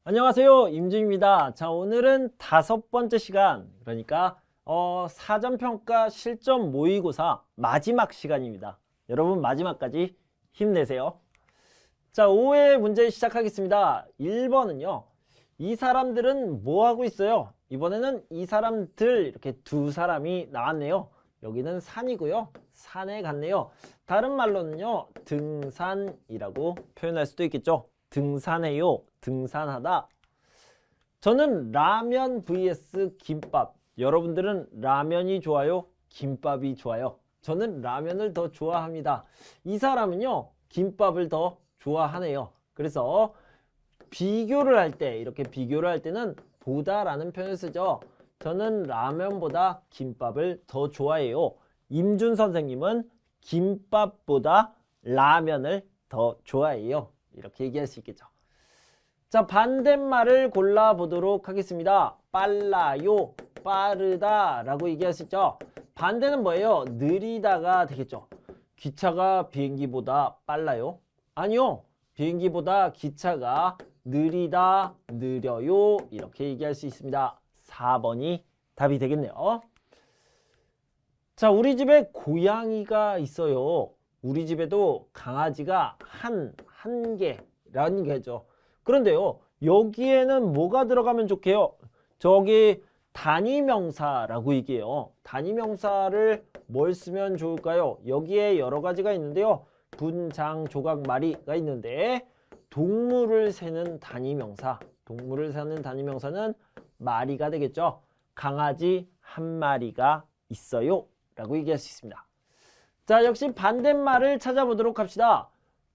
안녕하세요, 임준입니다. 자, 오늘은 5번째 시간, 그러니까 사전평가 실전 모의고사 마지막 시간입니다. 여러분 마지막까지 힘내세요. 자, 5회 문제 시작하겠습니다. 1번은요. 이 사람들은 뭐 하고 있어요? 이번에는 이 사람들 이렇게 두 사람이 나왔네요. 여기는 산이고요. 산에 갔네요. 다른 말로는요. 등산이라고 표현할 수도 있겠죠. 등산해요. 등산하다. 저는 라면 vs 김밥. 여러분들은 라면이 좋아요? 김밥이 좋아요? 저는 라면을 더 좋아합니다. 이 사람은요. 김밥을 더 좋아하네요. 그래서 비교를 할 때, 이렇게 비교를 할 때는 보다라는 표현을 쓰죠. 저는 라면보다 김밥을 더 좋아해요. 임준 선생님은 김밥보다 라면을 더 좋아해요. 이렇게 얘기할 수 있겠죠. 자, 반대말을 골라보도록 하겠습니다. 빨라요, 빠르다 라고 얘기할 수 있죠. 반대는 뭐예요? 느리다가 되겠죠. 기차가 비행기보다 빨라요? 아니요. 비행기보다 기차가 느리다, 느려요. 이렇게 얘기할 수 있습니다. 4번이 답이 되겠네요. 자, 우리 집에 고양이가 있어요. 우리 집에도 강아지가 한 개라는 게죠. 그런데요, 여기에는 뭐가 들어가면 좋게요? 저기 단위명사라고 얘기해요. 단위명사를 뭘 쓰면 좋을까요? 여기에 여러 가지가 있는데요. 분장, 조각, 마리가 있는데 동물을 세는 단위명사, 동물을 세는 단위명사는 마리가 되겠죠. 강아지 한 마리가 있어요 라고 얘기할 수 있습니다. 자, 역시 반대말을 찾아보도록 합시다.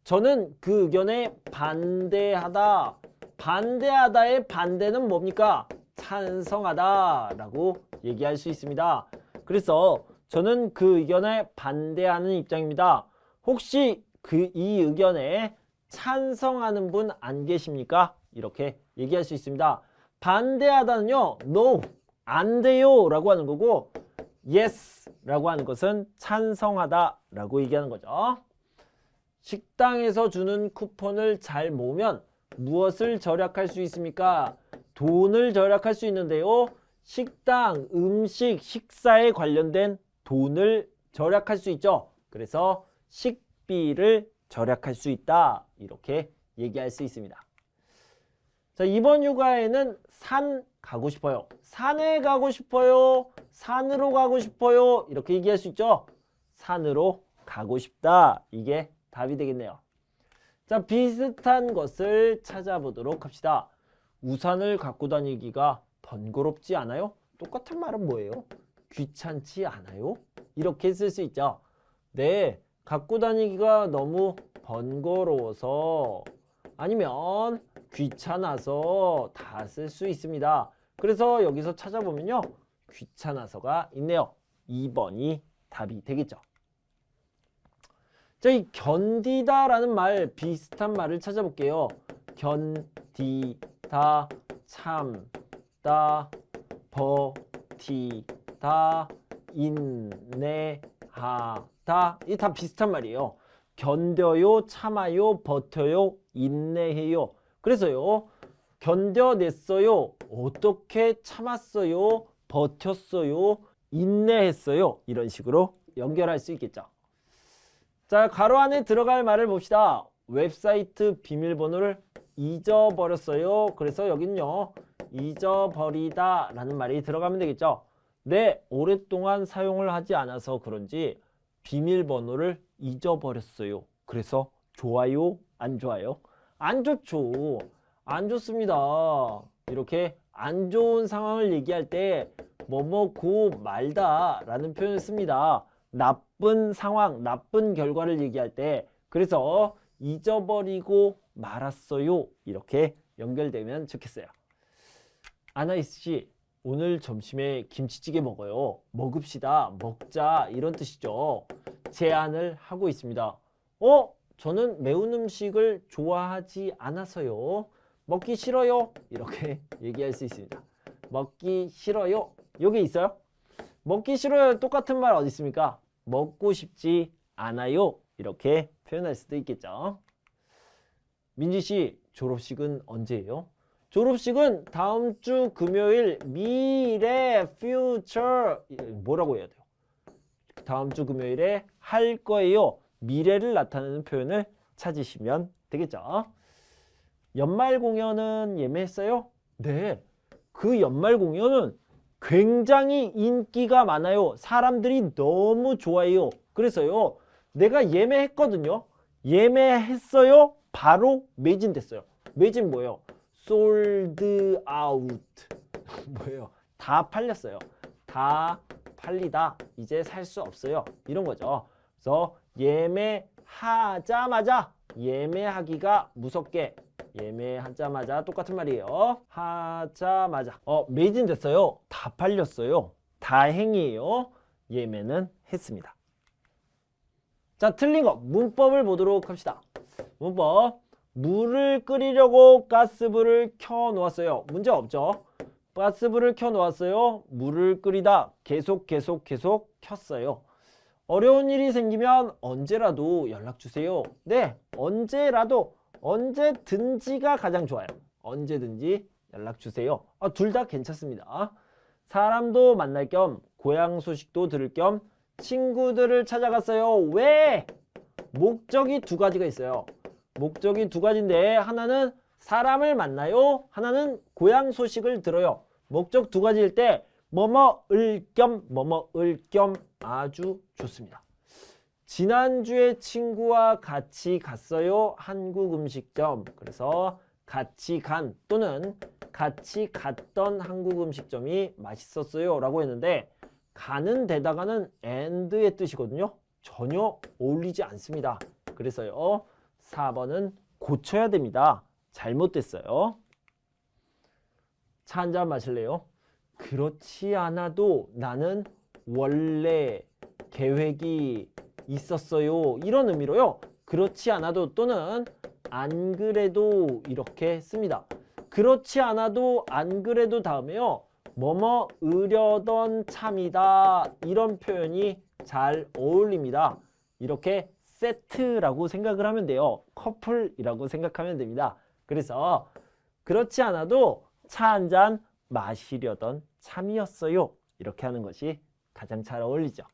저는 그 의견에 반대하다. 반대하다의 반대는 뭡니까? 찬성하다 라고 얘기할 수 있습니다. 그래서 저는 그 의견에 반대하는 입장입니다. 혹시 이 의견에 찬성하는 분 안 계십니까? 이렇게 얘기할 수 있습니다. 반대하다는요, no, 안 돼요 라고 하는 거고, yes 라고 하는 것은 찬성하다 라고 얘기하는 거죠. 식당에서 주는 쿠폰을 잘 모으면 무엇을 절약할 수 있습니까? 돈을 절약할 수 있는데요. 식당, 음식, 식사에 관련된 돈을 절약할 수 있죠. 그래서 식비를 절약할 수 있다. 이렇게 얘기할 수 있습니다. 자, 이번 휴가에는 산 가고 싶어요. 산에 가고 싶어요. 산으로 가고 싶어요. 이렇게 얘기할 수 있죠. 산으로 가고 싶다. 이게 답이 되겠네요. 자, 비슷한 것을 찾아보도록 합시다. 우산을 갖고 다니기가 번거롭지 않아요? 똑같은 말은 뭐예요? 귀찮지 않아요? 이렇게 쓸 수 있죠. 네, 갖고 다니기가 너무 번거로워서 아니면 귀찮아서 다 쓸 수 있습니다. 그래서 여기서 찾아보면요. 귀찮아서가 있네요. 2번이 답이 되겠죠. 자, 이 견디다라는 말, 비슷한 말을 찾아볼게요. 견디다, 참다, 버티다, 인내하다. 이 다 비슷한 말이에요. 견뎌요, 참아요, 버텨요, 인내해요. 그래서요, 견뎌냈어요, 어떻게 참았어요, 버텼어요, 인내했어요. 이런 식으로 연결할 수 있겠죠. 자, 가로 안에 들어갈 말을 봅시다. 웹사이트 비밀번호를 잊어버렸어요. 그래서 여기는요, 잊어버리다 라는 말이 들어가면 되겠죠. 네, 오랫동안 사용을 하지 않아서 그런지 비밀번호를 잊어버렸어요. 그래서 좋아요? 안 좋아요? 안 좋죠. 안 좋습니다. 이렇게 안 좋은 상황을 얘기할 때 뭐뭐고 말다 라는 표현을 씁니다. 나쁜 상황, 나쁜 결과를 얘기할 때. 그래서 잊어버리고 말았어요. 이렇게 연결되면 좋겠어요. 아나이스 씨, 오늘 점심에 김치찌개 먹어요. 먹읍시다. 먹자. 이런 뜻이죠. 제안을 하고 있습니다. 저는 매운 음식을 좋아하지 않아서요. 먹기 싫어요. 이렇게 얘기할 수 있습니다. 먹기 싫어요. 여기 있어요? 먹기 싫어요. 똑같은 말 어디 있습니까? 먹고 싶지 않아요. 이렇게 표현할 수도 있겠죠. 민지 씨, 졸업식은 언제예요? 졸업식은 다음 주 금요일 미래 future 뭐라고 해야 돼요? 다음 주 금요일에 할 거예요. 미래를 나타내는 표현을 찾으시면 되겠죠. 연말 공연은 예매했어요? 네. 그 연말 공연은 굉장히 인기가 많아요. 사람들이 너무 좋아해요. 그래서요. 내가 예매했거든요. 예매했어요. 바로 매진됐어요. 매진 뭐예요? sold out. 뭐예요? 다 팔렸어요. 다 팔리다. 이제 살 수 없어요. 이런 거죠. 그래서 예매하자마자 예매하기가 무섭게 예매하자마자 똑같은 말이에요. 하자마자 매진됐어요. 다 팔렸어요. 다행이에요. 예매는 했습니다. 자, 틀린 거 문법을 보도록 합시다. 문법. 물을 끓이려고 가스불을 켜 놓았어요. 문제 없죠? 가스불을 켜 놓았어요. 물을 끓이다 계속 켰어요. 어려운 일이 생기면 언제라도 연락 주세요. 네, 언제라도 언제든지가 가장 좋아요. 언제든지 연락 주세요. 둘 다 괜찮습니다. 사람도 만날 겸 고향 소식도 들을 겸 친구들을 찾아갔어요. 왜? 목적이 두 가지가 있어요. 목적이 두 가지인데 하나는 사람을 만나요. 하나는 고향 소식을 들어요. 목적 두 가지일 때 뭐뭐을 겸 아주 좋습니다. 지난주에 친구와 같이 갔어요. 한국 음식점. 그래서 같이 간 또는 같이 갔던 한국 음식점이 맛있었어요 라고 했는데 가는 데다가는 and의 뜻이거든요. 전혀 어울리지 않습니다. 그래서요. 4번은 고쳐야 됩니다. 잘못됐어요. 차 한잔 마실래요? 그렇지 않아도 나는 원래 계획이 있었어요. 이런 의미로요. 그렇지 않아도 또는 안 그래도 이렇게 씁니다. 그렇지 않아도 안 그래도 다음에요. 뭐뭐 으려던 참이다. 이런 표현이 잘 어울립니다. 이렇게 세트라고 생각을 하면 돼요. 커플이라고 생각하면 됩니다. 그래서 그렇지 않아도 차 한 잔 마시려던 참이었어요. 이렇게 하는 것이 가장 잘 어울리죠.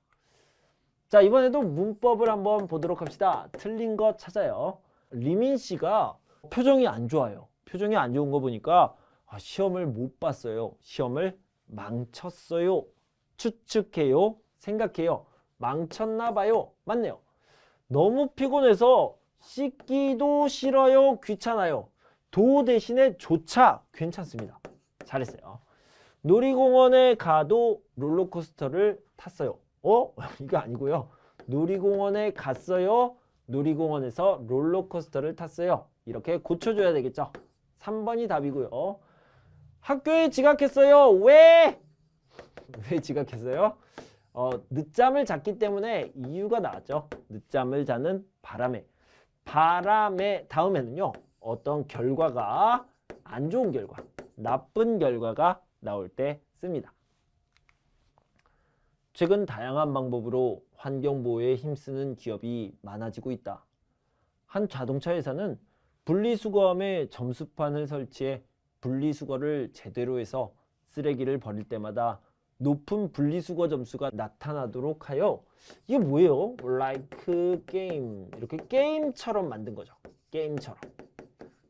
자, 이번에도 문법을 한번 보도록 합시다. 틀린 거 찾아요. 리민 씨가 표정이 안 좋아요. 표정이 안 좋은 거 보니까 시험을 못 봤어요. 시험을 망쳤어요. 추측해요. 생각해요. 망쳤나 봐요. 맞네요. 너무 피곤해서 씻기도 싫어요. 귀찮아요. 도 대신에 조차 괜찮습니다. 잘했어요. 놀이공원에 가도 롤러코스터를 탔어요. 이거 아니고요. 놀이공원에 갔어요. 놀이공원에서 롤러코스터를 탔어요. 이렇게 고쳐줘야 되겠죠. 3번이 답이고요. 학교에 지각했어요. 왜? 왜 지각했어요? 늦잠을 잤기 때문에 이유가 나왔죠. 늦잠을 자는 바람에. 바람의 다음에는요. 어떤 결과가 안 좋은 결과, 나쁜 결과가 나올 때 씁니다. 최근 다양한 방법으로 환경보호에 힘쓰는 기업이 많아지고 있다. 한 자동차 회사는 분리수거함에 점수판을 설치해 분리수거를 제대로 해서 쓰레기를 버릴 때마다 높은 분리수거 점수가 나타나도록 하여 이게 뭐예요? like game 이렇게 게임처럼 만든 거죠. 게임처럼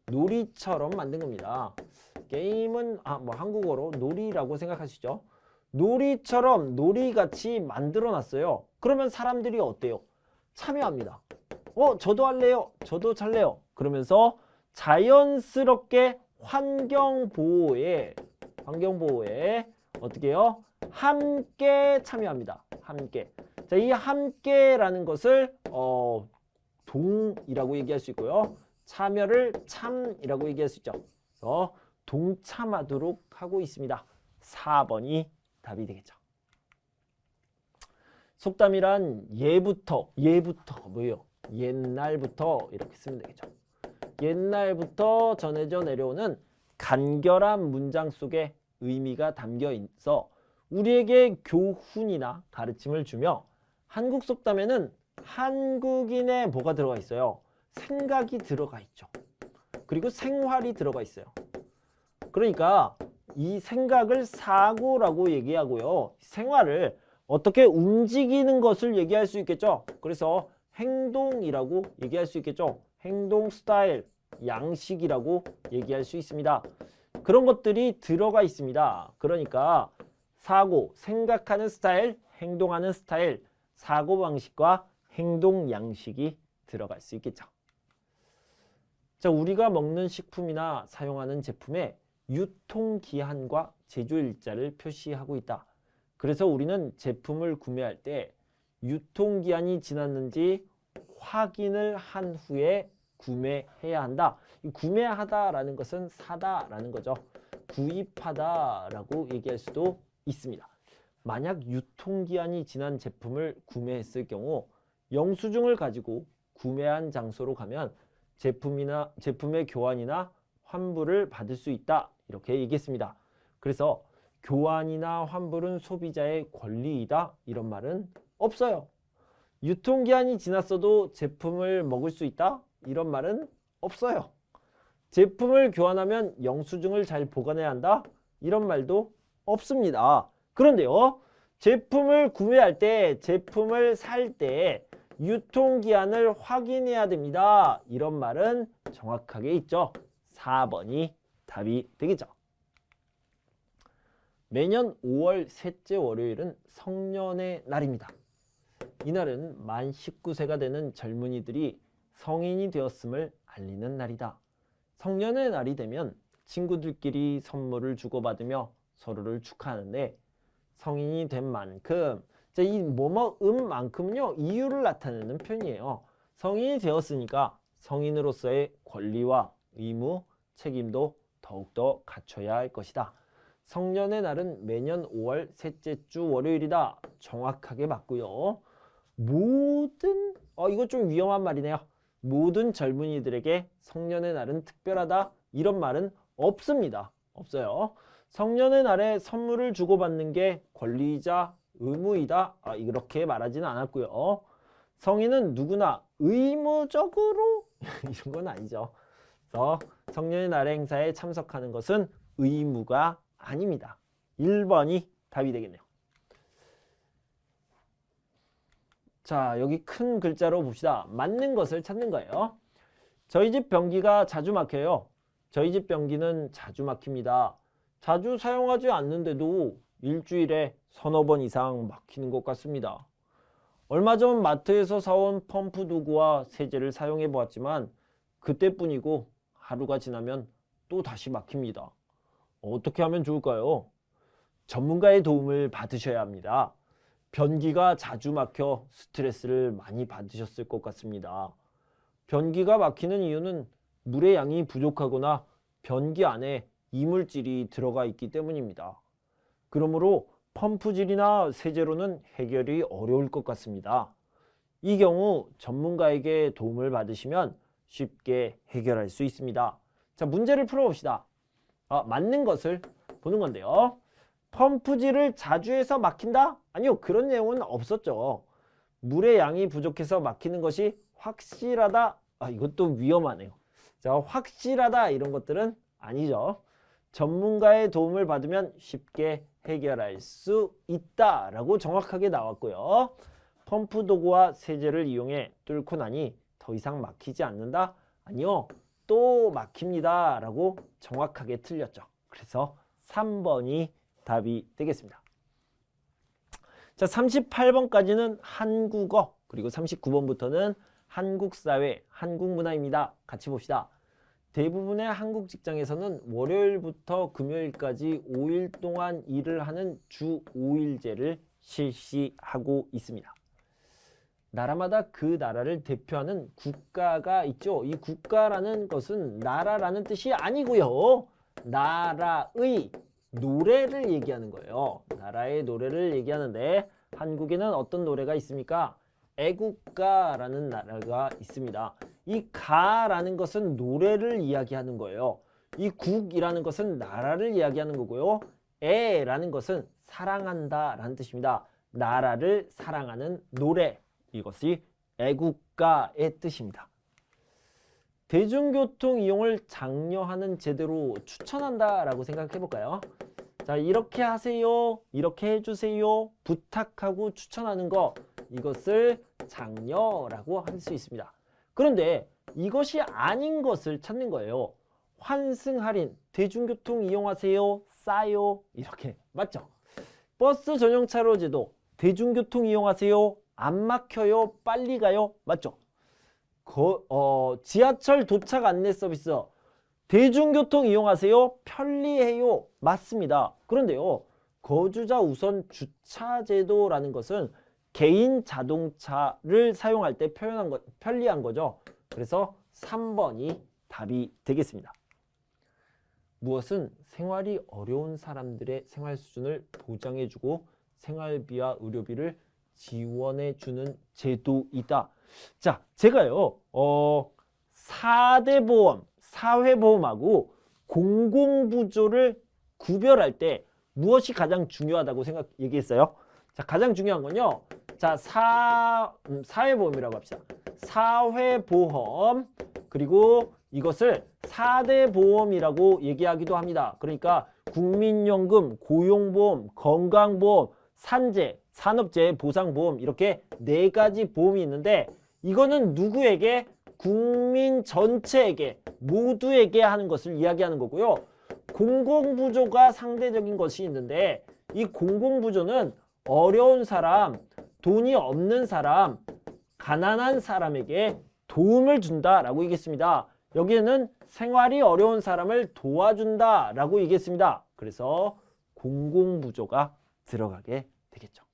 놀이처럼 만든 겁니다. 게임은 뭐 한국어로 놀이라고 생각하시죠? 놀이처럼 놀이같이 만들어 놨어요. 그러면 사람들이 어때요? 참여합니다. 저도 할래요. 저도 잘래요. 그러면서 자연스럽게 환경보호에 어떻게 해요? 함께 참여합니다. 함께. 자, 이 함께라는 것을 동이라고 얘기할 수 있고요. 참여를 참이라고 얘기할 수 있죠. 그래서 동참하도록 하고 있습니다. 4번이 답이 되겠죠. 속담이란 예부터 뭐예요? 옛날부터 이렇게 쓰면 되겠죠. 옛날부터 전해져 내려오는 간결한 문장 속에 의미가 담겨 있어 우리에게 교훈이나 가르침을 주며 한국 속담에는 한국인의 뭐가 들어가 있어요? 생각이 들어가 있죠. 그리고 생활이 들어가 있어요. 그러니까 이 생각을 사고라고 얘기하고요. 생활을 어떻게 움직이는 것을 얘기할 수 있겠죠. 그래서 행동이라고 얘기할 수 있겠죠. 행동 스타일, 양식이라고 얘기할 수 있습니다. 그런 것들이 들어가 있습니다. 그러니까 사고, 생각하는 스타일, 행동하는 스타일, 사고방식과 행동 양식이 들어갈 수 있겠죠. 자, 우리가 먹는 식품이나 사용하는 제품에 유통기한과 제조일자를 표시하고 있다. 그래서 우리는 제품을 구매할 때 유통기한이 지났는지 확인을 한 후에 구매해야 한다. 이 구매하다라는 것은 사다라는 거죠. 구입하다라고 얘기할 수도 있습니다. 만약 유통기한이 지난 제품을 구매했을 경우 영수증을 가지고 구매한 장소로 가면 제품의 교환이나 환불을 받을 수 있다. 이렇게 얘기했습니다. 그래서 교환이나 환불은 소비자의 권리이다. 이런 말은 없어요. 유통기한이 지났어도 제품을 먹을 수 있다. 이런 말은 없어요. 제품을 교환하면 영수증을 잘 보관해야 한다. 이런 말도 없습니다. 그런데요. 제품을 구매할 때, 제품을 살 때 유통기한을 확인해야 됩니다. 이런 말은 정확하게 있죠. 4번이 답이 되겠죠. 매년 5월 셋째 월요일은 성년의 날입니다. 이날은 만 19세가 되는 젊은이들이 성인이 되었음을 알리는 날이다. 성년의 날이 되면 친구들끼리 선물을 주고받으며 서로를 축하하는데 성인이 된 만큼, 이 뭐뭐음만큼은요 이유를 나타내는 표현이에요. 성인이 되었으니까 성인으로서의 권리와 의무, 책임도 더욱더 갖춰야 할 것이다. 성년의 날은 매년 5월 셋째 주 월요일이다. 정확하게 맞고요. 모든 이거 좀 위험한 말이네요. 모든 젊은이들에게 성년의 날은 특별하다. 이런 말은 없습니다. 없어요. 성년의 날에 선물을 주고받는 게 권리이자 의무이다. 이렇게 말하지는 않았고요. 성인은 누구나 의무적으로 이런 건 아니죠. 그래서 성년의 날 행사에 참석하는 것은 의무가 아닙니다. 1번이 답이 되겠네요. 자, 여기 큰 글자로 봅시다. 맞는 것을 찾는 거예요. 저희 집 변기가 자주 막혀요. 저희 집 변기는 자주 막힙니다. 자주 사용하지 않는데도 일주일에 서너 번 이상 막히는 것 같습니다. 얼마 전 마트에서 사온 펌프 도구와 세제를 사용해 보았지만 그때뿐이고 하루가 지나면 또 다시 막힙니다. 어떻게 하면 좋을까요? 전문가의 도움을 받으셔야 합니다. 변기가 자주 막혀 스트레스를 많이 받으셨을 것 같습니다. 변기가 막히는 이유는 물의 양이 부족하거나 변기 안에 이물질이 들어가 있기 때문입니다. 그러므로 펌프질이나 세제로는 해결이 어려울 것 같습니다. 이 경우 전문가에게 도움을 받으시면 쉽게 해결할 수 있습니다. 자, 문제를 풀어봅시다. 맞는 것을 보는 건데요. 펌프질을 자주 해서 막힌다? 아니요, 그런 내용은 없었죠. 물의 양이 부족해서 막히는 것이 확실하다? 이것도 위험하네요. 자, 확실하다 이런 것들은 아니죠. 전문가의 도움을 받으면 쉽게 해결할 수 있다라고 정확하게 나왔고요. 펌프 도구와 세제를 이용해 뚫고 나니 더 이상 막히지 않는다? 아니요, 또 막힙니다 라고 정확하게 틀렸죠. 그래서 3번이 답이 되겠습니다. 자, 38번까지는 한국어, 그리고 39번부터는 한국사회, 한국문화입니다. 같이 봅시다. 대부분의 한국 직장에서는 월요일부터 금요일까지 5일 동안 일을 하는 주 5일제를 실시하고 있습니다. 나라마다 그 나라를 대표하는 국가가 있죠. 이 국가라는 것은 나라라는 뜻이 아니고요. 나라의 노래를 얘기하는 거예요. 나라의 노래를 얘기하는데 한국에는 어떤 노래가 있습니까? 애국가라는 나라가 있습니다. 이 가라는 것은 노래를 이야기하는 거예요. 이 국이라는 것은 나라를 이야기하는 거고요. 애라는 것은 사랑한다라는 뜻입니다. 나라를 사랑하는 노래, 이것이 애국가의 뜻입니다. 대중교통 이용을 장려하는 제도로 추천한다라고 생각해 볼까요? 자, 이렇게 하세요, 이렇게 해주세요, 부탁하고 추천하는 거, 이것을 장려라고 할 수 있습니다. 그런데 이것이 아닌 것을 찾는 거예요. 환승 할인, 대중교통 이용하세요, 싸요, 이렇게 맞죠? 버스 전용차로 제도, 대중교통 이용하세요, 안 막혀요, 빨리 가요, 맞죠? 지하철 도착 안내 서비스, 대중교통 이용하세요, 편리해요, 맞습니다. 그런데요, 거주자 우선 주차 제도라는 것은 개인 자동차를 사용할 때 표현한 것, 편리한 거죠. 그래서 3번이 답이 되겠습니다. 무엇은 생활이 어려운 사람들의 생활 수준을 보장해주고 생활비와 의료비를 지원해주는 제도이다. 자, 제가요, 4대 보험, 사회보험하고 공공부조를 구별할 때 무엇이 가장 중요하다고 얘기했어요? 자, 가장 중요한 건요. 자, 사회보험이라고 합시다. 사회보험, 그리고 이것을 4대 보험이라고 얘기하기도 합니다. 그러니까 국민연금, 고용보험, 건강보험, 산재, 산업재해 보상보험, 이렇게 4가지 보험이 있는데 이거는 누구에게? 국민 전체에게, 모두에게 하는 것을 이야기하는 거고요. 공공부조가 상대적인 것이 있는데 이 공공부조는 어려운 사람, 돈이 없는 사람, 가난한 사람에게 도움을 준다라고 얘기했습니다. 여기에는 생활이 어려운 사람을 도와준다라고 얘기했습니다. 그래서 공공부조가 들어가게 되겠죠.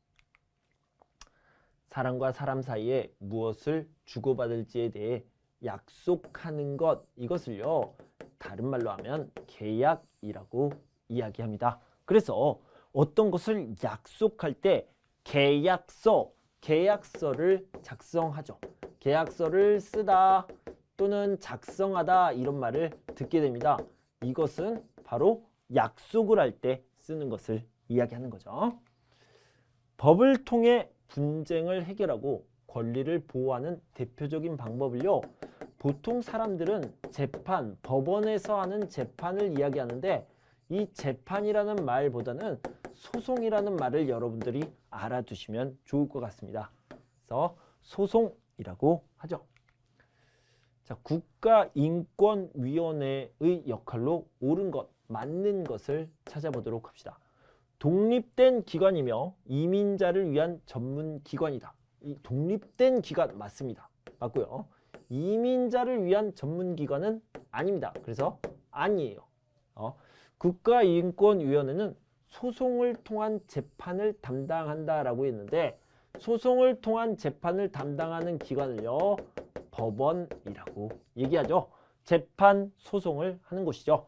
사람과 사람 사이에 무엇을 주고받을지에 대해 약속하는 것, 이것을요, 다른 말로 하면 계약이라고 이야기합니다. 그래서 어떤 것을 약속할 때 계약서를 작성하죠. 계약서를 쓰다 또는 작성하다, 이런 말을 듣게 됩니다. 이것은 바로 약속을 할 때 쓰는 것을 이야기하는 거죠. 법을 통해 분쟁을 해결하고 권리를 보호하는 대표적인 방법을요, 보통 사람들은 재판, 법원에서 하는 재판을 이야기하는데 이 재판이라는 말보다는 소송이라는 말을 여러분들이 알아두시면 좋을 것 같습니다. 그래서 소송이라고 하죠. 자, 국가인권위원회의 역할로 옳은 것, 맞는 것을 찾아보도록 합시다. 독립된 기관이며 이민자를 위한 전문기관이다. 이 독립된 기관 맞습니다. 맞고요. 이민자를 위한 전문기관은 아닙니다. 그래서 아니에요. 국가인권위원회는 소송을 통한 재판을 담당한다라고 했는데 소송을 통한 재판을 담당하는 기관을요, 법원이라고 얘기하죠. 재판, 소송을 하는 곳이죠.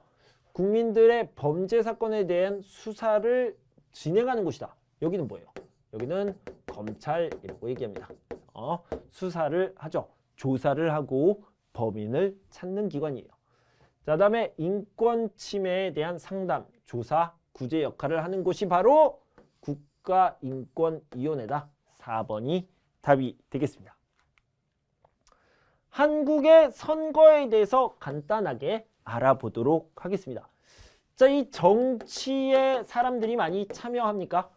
국민들의 범죄 사건에 대한 수사를 진행하는 곳이다. 여기는 뭐예요? 여기는 검찰이라고 얘기합니다. 수사를 하죠. 조사를 하고 범인을 찾는 기관이에요. 자, 다음에 인권 침해에 대한 상담, 조사, 구제 역할을 하는 곳이 바로 국가인권위원회다. 4번이 답이 되겠습니다. 한국의 선거에 대해서 간단하게 알아보도록 하겠습니다. 자, 이 정치에 사람들이 많이 참여합니까?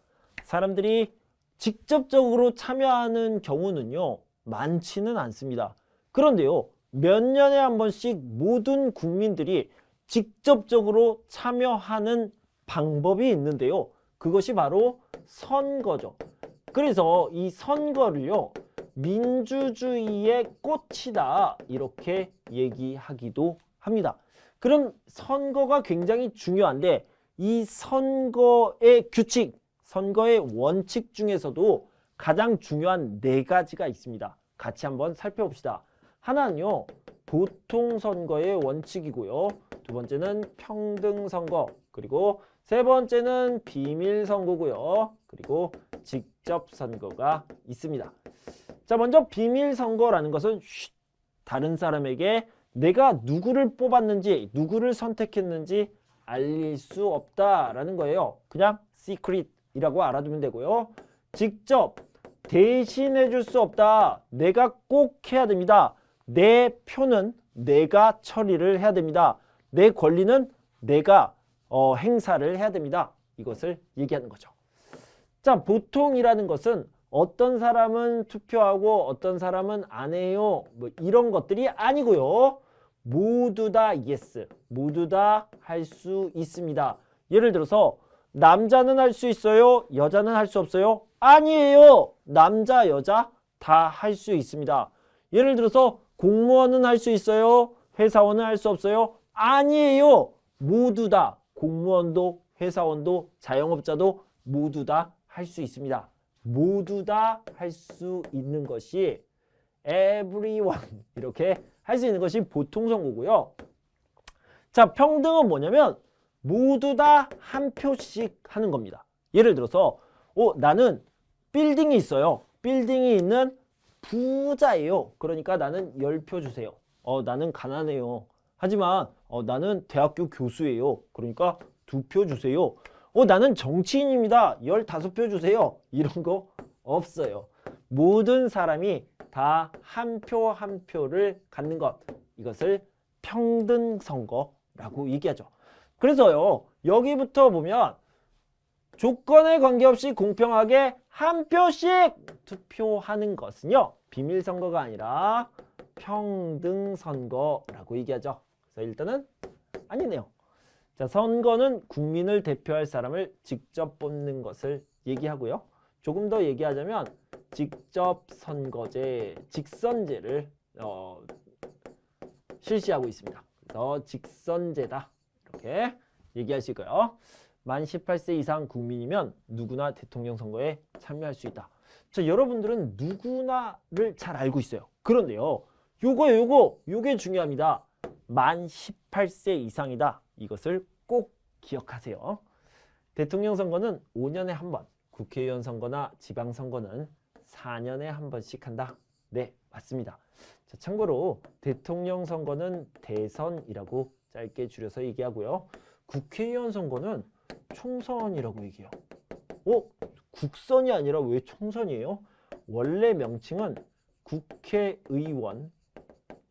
사람들이 직접적으로 참여하는 경우는요, 많지는 않습니다. 그런데요, 몇 년에 한 번씩 모든 국민들이 직접적으로 참여하는 방법이 있는데요. 그것이 바로 선거죠. 그래서 이 선거를요, 민주주의의 꽃이다, 이렇게 얘기하기도 합니다. 그럼 선거가 굉장히 중요한데 이 선거의 규칙, 선거의 원칙 중에서도 가장 중요한 4가지가 있습니다. 같이 한번 살펴봅시다. 하나는요, 보통선거의 원칙이고요. 두 번째는 평등선거, 그리고 세 번째는 비밀선거고요. 그리고 직접선거가 있습니다. 자, 먼저 비밀선거라는 것은 다른 사람에게 내가 누구를 뽑았는지, 누구를 선택했는지 알릴 수 없다라는 거예요. 그냥 secret이라고 알아두면 되고요. 직접 대신해 줄 수 없다. 내가 꼭 해야 됩니다. 내 표는 내가 처리를 해야 됩니다. 내 권리는 내가 행사를 해야 됩니다. 이것을 얘기하는 거죠. 자, 보통이라는 것은 어떤 사람은 투표하고 어떤 사람은 안 해요. 뭐 이런 것들이 아니고요. 모두 다 yes, 모두 다 할 수 있습니다. 예를 들어서 남자는 할 수 있어요? 여자는 할 수 없어요? 아니에요. 남자, 여자 다 할 수 있습니다. 예를 들어서 공무원은 할 수 있어요? 회사원은 할 수 없어요? 아니에요. 모두 다 공무원도 회사원도 자영업자도 모두 다 할 수 있습니다. 모두 다 할 수 있는 것이 everyone 이렇게 할 수 있는 것이 보통 선거고요. 자, 평등은 뭐냐면 모두 다 한 표씩 하는 겁니다. 예를 들어서 나는 빌딩이 있어요. 빌딩이 있는 부자예요. 그러니까 나는 10표 주세요. 나는 가난해요. 하지만 나는 대학교 교수예요. 그러니까 2표 주세요. 나는 정치인입니다. 15표 주세요. 이런 거 없어요. 모든 사람이 다 한 표 한 표를 갖는 것. 이것을 평등선거라고 얘기하죠. 그래서요. 여기부터 보면 조건에 관계없이 공평하게 한 표씩 투표하는 것은요. 비밀선거가 아니라 평등선거라고 얘기하죠. 그래서 일단은 아니네요. 자, 선거는 국민을 대표할 사람을 직접 뽑는 것을 얘기하고요. 조금 더 얘기하자면 직접 선거제, 직선제를 실시하고 있습니다. 그래서 직선제다. 이렇게 얘기할 수 있고요. 만 18세 이상 국민이면 누구나 대통령 선거에 참여할 수 있다. 자, 여러분들은 누구나를 잘 알고 있어요. 그런데요. 요게 중요합니다. 만 18세 이상이다. 이것을 꼭 기억하세요. 대통령 선거는 5년에 한 번, 국회의원 선거나 지방선거는 4년에 한 번씩 한다. 네, 맞습니다. 자, 참고로 대통령 선거는 대선이라고 짧게 줄여서 얘기하고요. 국회의원 선거는 총선이라고 얘기해요. 국선이 아니라 왜 총선이에요? 원래 명칭은 국회의원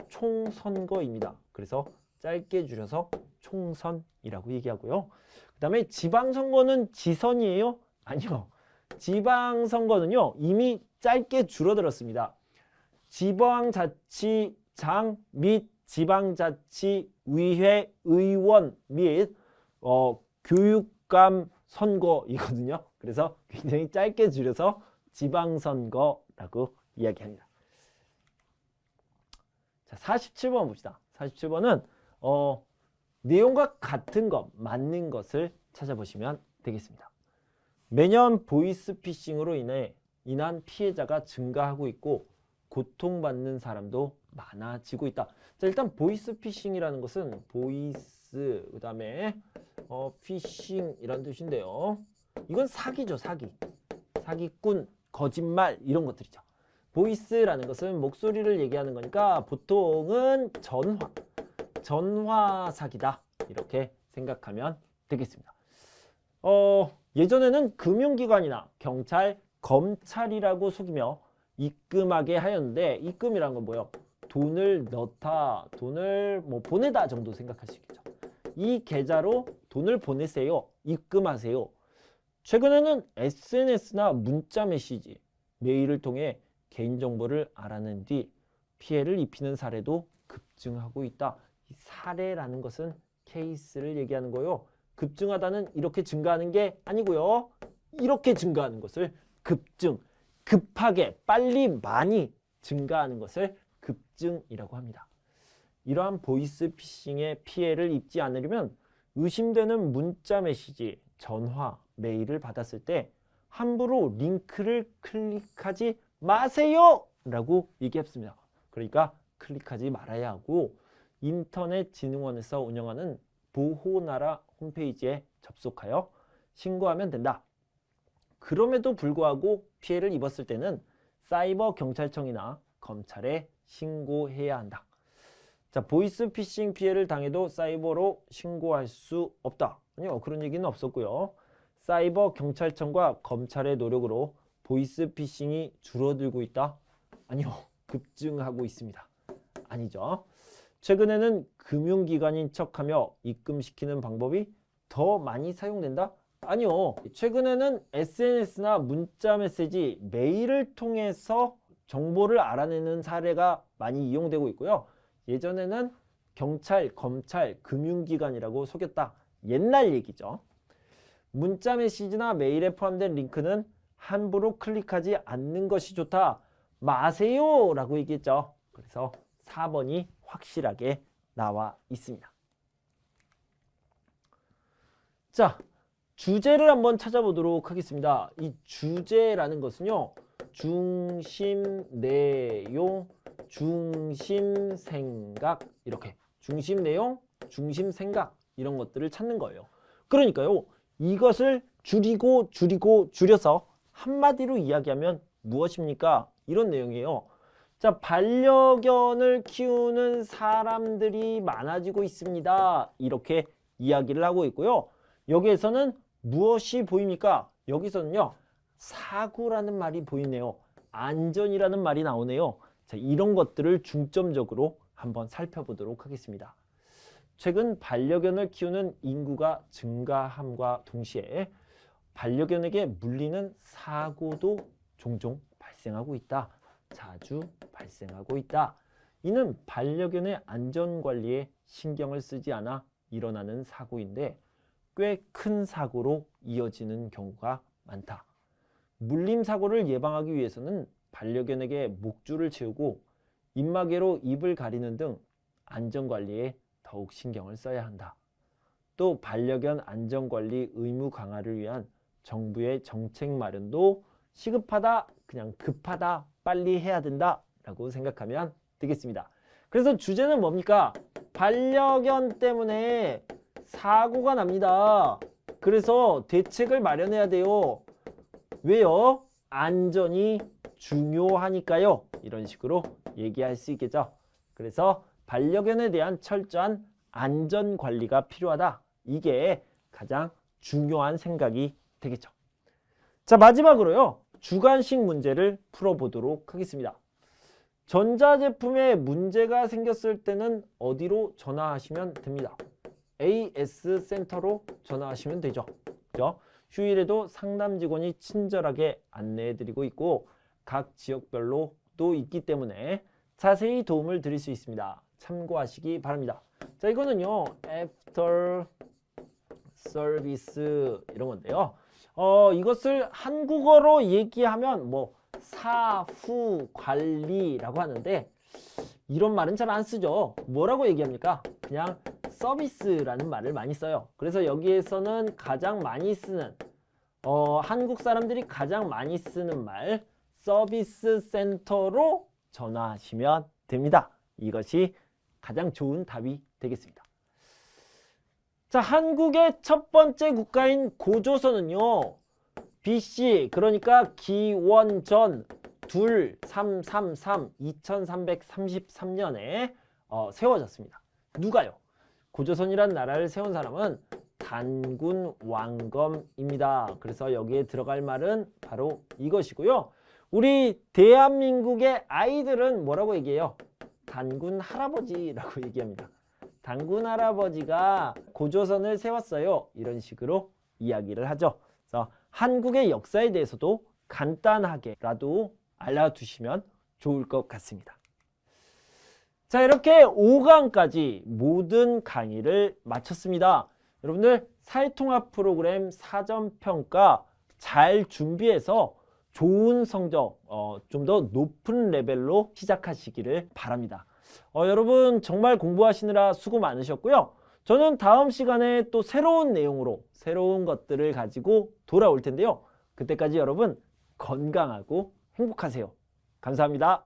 총선거입니다. 그래서 짧게 줄여서 총선이라고 얘기하고요. 그 다음에 지방선거는 지선이에요? 아니요. 지방선거는요. 이미 짧게 줄어들었습니다. 지방자치장 및 지방자치의회 의원 및 교육감 선거이거든요. 그래서 굉장히 짧게 줄여서 지방선거라고 이야기합니다. 자, 47번 봅시다. 47번은 내용과 같은 것, 맞는 것을 찾아보시면 되겠습니다. 매년 보이스피싱으로 인한 피해자가 증가하고 있고 고통받는 사람도 많아지고 있다. 자, 일단 보이스피싱이라는 것은 보이스 그다음에 피싱이라는 뜻인데요. 이건 사기죠, 사기. 사기꾼, 거짓말 이런 것들이죠. 보이스라는 것은 목소리를 얘기하는 거니까 보통은 전화 사기다. 이렇게 생각하면 되겠습니다. 예전에는 금융기관이나 경찰, 검찰이라고 속이며 입금하게 하였는데 입금이란 건 뭐예요? 돈을 넣다, 돈을 보내다 정도 생각할 수 있겠죠. 이 계좌로 돈을 보내세요. 입금하세요. 최근에는 SNS나 문자 메시지, 메일을 통해 개인정보를 알아낸 뒤 피해를 입히는 사례도 급증하고 있다. 이 사례라는 것은 케이스를 얘기하는 거요. 급증하다는 이렇게 증가하는 게 아니고요. 이렇게 증가하는 것을 급증, 급하게, 빨리, 많이 증가하는 것을 급증이라고 합니다. 이러한 보이스피싱의 피해를 입지 않으려면 의심되는 문자 메시지, 전화, 메일을 받았을 때 함부로 링크를 클릭하지 마세요! 라고 얘기했습니다. 그러니까 클릭하지 말아야 하고 인터넷진흥원에서 운영하는 보호나라 홈페이지에 접속하여 신고하면 된다. 그럼에도 불구하고 피해를 입었을 때는 사이버 경찰청이나 검찰에 신고해야 한다. 자, 보이스피싱 피해를 당해도 사이버로 신고할 수 없다. 아니요, 그런 얘기는 없었고요. 사이버 경찰청과 검찰의 노력으로 보이스피싱이 줄어들고 있다. 아니요, 급증하고 있습니다. 아니죠. 최근에는 금융기관인 척하며 입금시키는 방법이 더 많이 사용된다? 아니요. 최근에는 SNS나 문자메시지, 메일을 통해서 정보를 알아내는 사례가 많이 이용되고 있고요. 예전에는 경찰, 검찰, 금융기관이라고 속였다. 옛날 얘기죠. 문자메시지나 메일에 포함된 링크는 함부로 클릭하지 않는 것이 좋다. 마세요! 라고 얘기했죠. 그래서 4번이 확실하게 나와 있습니다. 자, 주제를 한번 찾아보도록 하겠습니다. 이 주제라는 것은요. 중심, 내용, 중심, 생각 이렇게 중심, 내용, 중심, 생각 이런 것들을 찾는 거예요. 그러니까요. 이것을 줄여서 한마디로 이야기하면 무엇입니까? 이런 내용이에요. 자, 반려견을 키우는 사람들이 많아지고 있습니다. 이렇게 이야기를 하고 있고요. 여기에서는 무엇이 보입니까? 여기서는요. 사고라는 말이 보이네요. 안전이라는 말이 나오네요. 자, 이런 것들을 중점적으로 한번 살펴보도록 하겠습니다. 최근 반려견을 키우는 인구가 증가함과 동시에 반려견에게 물리는 사고도 종종 발생하고 있다. 자주 발생하고 있다. 이는 반려견의 안전관리에 신경을 쓰지 않아 일어나는 사고인데 꽤 큰 사고로 이어지는 경우가 많다. 물림 사고를 예방하기 위해서는 반려견에게 목줄을 채우고 입마개로 입을 가리는 등 안전관리에 더욱 신경을 써야 한다. 또 반려견 안전관리 의무 강화를 위한 정부의 정책 마련도 시급하다, 그냥 급하다, 빨리 해야 된다 라고 생각하면 되겠습니다. 그래서 주제는 뭡니까? 반려견 때문에 사고가 납니다. 그래서 대책을 마련해야 돼요. 왜요? 안전이 중요하니까요. 이런 식으로 얘기할 수 있겠죠. 그래서 반려견에 대한 철저한 안전관리가 필요하다. 이게 가장 중요한 생각이 되겠죠. 자, 마지막으로요. 주관식 문제를 풀어보도록 하겠습니다. 전자제품에 문제가 생겼을 때는 어디로 전화하시면 됩니다. AS 센터로 전화하시면 되죠. 그죠? 휴일에도 상담 직원이 친절하게 안내해드리고 있고 각 지역별로 또 있기 때문에 자세히 도움을 드릴 수 있습니다. 참고하시기 바랍니다. 자, 이거는요. After Service 이런 건데요. 이것을 한국어로 얘기하면 뭐 사후 관리라고 하는데 이런 말은 잘 안 쓰죠. 뭐라고 얘기합니까? 그냥 서비스라는 말을 많이 써요. 그래서 여기에서는 가장 많이 쓰는 한국 사람들이 가장 많이 쓰는 말 서비스 센터로 전화하시면 됩니다. 이것이 가장 좋은 답이 되겠습니다. 자, 한국의 첫 번째 국가인 고조선은요. BC 그러니까 기원전 2333년에 세워졌습니다. 누가요? 고조선이란 나라를 세운 사람은 단군 왕검입니다. 그래서 여기에 들어갈 말은 바로 이것이고요. 우리 대한민국의 아이들은 뭐라고 얘기해요? 단군 할아버지라고 얘기합니다. 단군 할아버지가 고조선을 세웠어요. 이런 식으로 이야기를 하죠. 그래서 한국의 역사에 대해서도 간단하게라도 알아두시면 좋을 것 같습니다. 자, 이렇게 5강까지 모든 강의를 마쳤습니다. 여러분들 사회통합 프로그램 사전평가 잘 준비해서 좋은 성적, 좀 더 높은 레벨로 시작하시기를 바랍니다. 여러분 정말 공부하시느라 수고 많으셨고요. 저는 다음 시간에 또 새로운 내용으로 새로운 것들을 가지고 돌아올 텐데요. 그때까지 여러분 건강하고 행복하세요. 감사합니다.